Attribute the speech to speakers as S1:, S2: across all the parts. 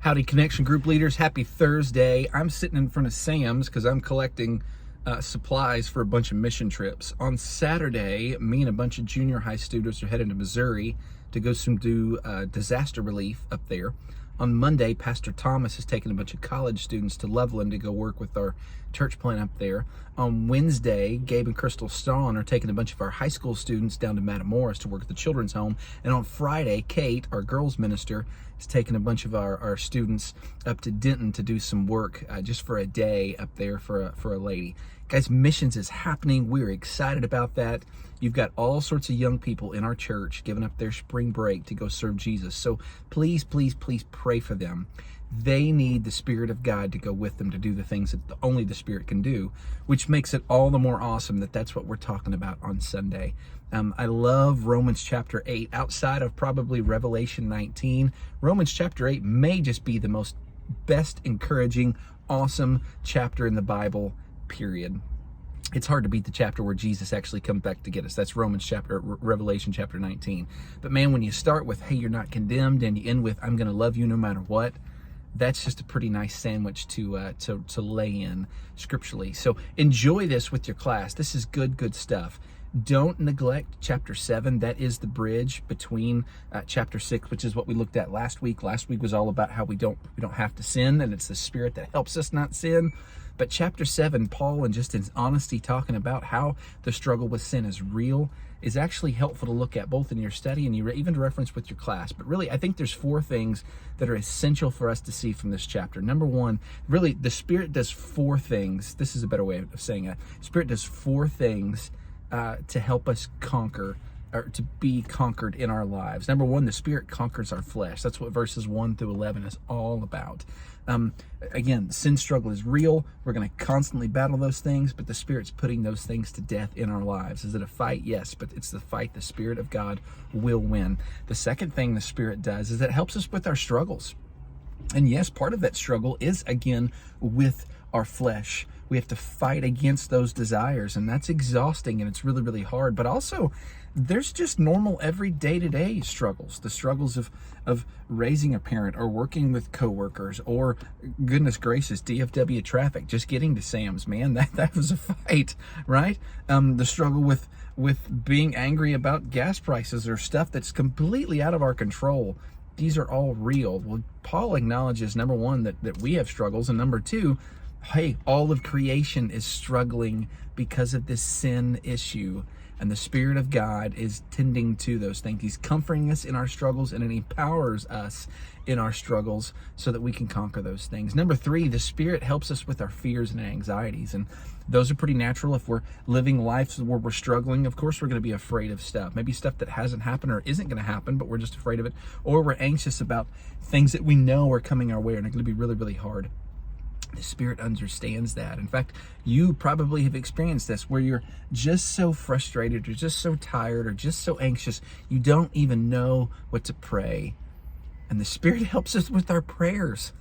S1: Howdy, Connection Group leaders. Happy Thursday. I'm sitting in front of Sam's because I'm collecting supplies for a bunch of mission trips. On Saturday, me and a bunch of junior high students are headed to Missouri to go do disaster relief up there. On Monday, Pastor Thomas has taken a bunch of college students to Loveland to go work with our church plant up there. On Wednesday, Gabe and Crystal Stawn are taking a bunch of our high school students down to Matamoros to work at the children's home. And on Friday, Kate, our girls minister, is taking a bunch of our students up to Denton to do some work just for a day up there for a lady. Guys, missions is happening. We're excited about that. You've got all sorts of young people in our church giving up their spring break to go serve Jesus. So please, please, please pray for them. They need the Spirit of God to go with them to do the things that only the Spirit can do, which makes it all the more awesome that that's what we're talking about on Sunday. I love Romans chapter 8. Outside of probably Revelation 19, Romans chapter 8 may just be the best encouraging, awesome chapter in the Bible, period. It's hard to beat the chapter where Jesus actually comes back to get us. That's Revelation chapter 19. But man, when you start with, hey, you're not condemned, and you end with, I'm going to love you no matter what, that's just a pretty nice sandwich to lay in scripturally. So enjoy this with your class. This is good stuff. Don't neglect chapter 7. That is the bridge between chapter 6, which is what we looked at last week. Last week was all about how we don't have to sin, and it's the Spirit that helps us not sin. But chapter 7, Paul, and just his honesty talking about how the struggle with sin is real, is actually helpful to look at both in your study and even to reference with your class. But really, I think there's 4 things that are essential for us to see from this chapter. Number 1, really, the Spirit does 4 things. This is a better way of saying it. Spirit does 4 things to help us conquer, or to be conquered in our lives. Number 1, the Spirit conquers our flesh. That's what verses 1 through 11 is all about. Again, sin struggle is real. We're going to constantly battle those things, but the Spirit's putting those things to death in our lives. Is it a fight? Yes, but it's the fight the Spirit of God will win. The second thing the Spirit does is it helps us with our struggles. And yes, part of that struggle is, again, with our flesh. We have to fight against those desires, and that's exhausting, and it's really, really hard. But also, there's just normal every day-to-day struggles. The struggles of raising a parent, or working with coworkers, or goodness gracious, DFW traffic, just getting to Sam's, man, that was a fight, right? The struggle with being angry about gas prices or stuff that's completely out of our control. These are all real. Well, Paul acknowledges, number 1, that we have struggles, and number 2, hey, all of creation is struggling because of this sin issue, and the Spirit of God is tending to those things. He's comforting us in our struggles, and it empowers us in our struggles so that we can conquer those things. Number 3, the Spirit helps us with our fears and anxieties, and those are pretty natural. If we're living lives where we're struggling, of course we're going to be afraid of stuff, maybe stuff that hasn't happened or isn't going to happen, but we're just afraid of it, or we're anxious about things that we know are coming our way and are going to be really, really hard. The Spirit understands that. In fact, you probably have experienced this, where you're just so frustrated, or just so tired, or just so anxious, you don't even know what to pray. And the Spirit helps us with our prayers.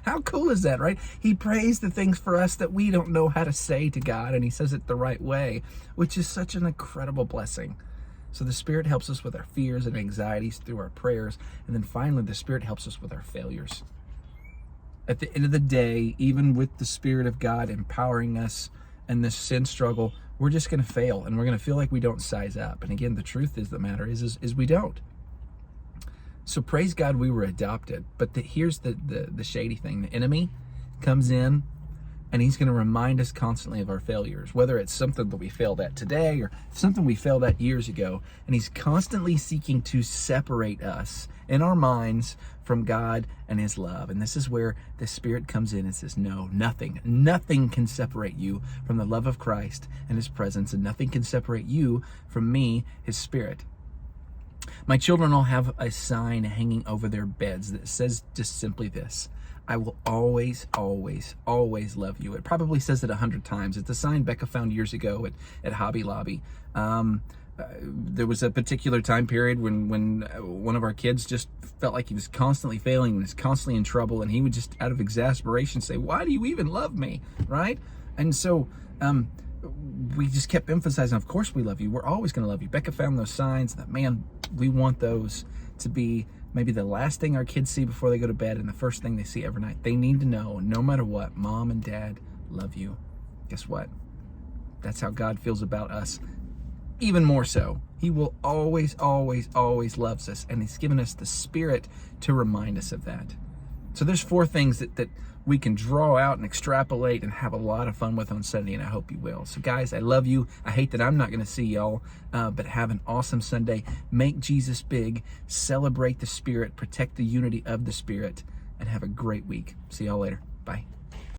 S1: How cool is that, right? He prays the things for us that we don't know how to say to God, and He says it the right way, which is such an incredible blessing. So the Spirit helps us with our fears and anxieties through our prayers. And then finally, the Spirit helps us with our failures. At the end of the day, even with the Spirit of God empowering us in this sin struggle, we're just going to fail, and we're going to feel like we don't size up. And again, the truth is, the matter is we don't. So praise God we were adopted. But here's the shady thing. The enemy comes in, and he's going to remind us constantly of our failures, whether it's something that we failed at today or something we failed at years ago. And he's constantly seeking to separate us in our minds from God and His love. And this is where the Spirit comes in and says, no, nothing can separate you from the love of Christ and His presence, and nothing can separate you from me, His Spirit. My children all have a sign hanging over their beds that says just simply this: I will always, always, always love you. It probably says it 100 times. It's a sign Becca found years ago at Hobby Lobby. There was a particular time period when one of our kids just felt like he was constantly failing and was constantly in trouble, and he would just, out of exasperation, say, why do you even love me, right? And so we just kept emphasizing, of course we love you. We're always going to love you. Becca found those signs that, man, we want those to be maybe the last thing our kids see before they go to bed and the first thing they see every night. They need to know, no matter what, Mom and Dad love you. Guess what? That's how God feels about us. Even more so. He will always, always, always loves us, and He's given us the Spirit to remind us of that. So there's 4 things that we can draw out and extrapolate and have a lot of fun with on Sunday, and I hope you will. So guys, I love you. I hate that I'm not going to see y'all, but have an awesome Sunday. Make Jesus big, celebrate the Spirit, protect the unity of the Spirit, and have a great week. See y'all later. Bye.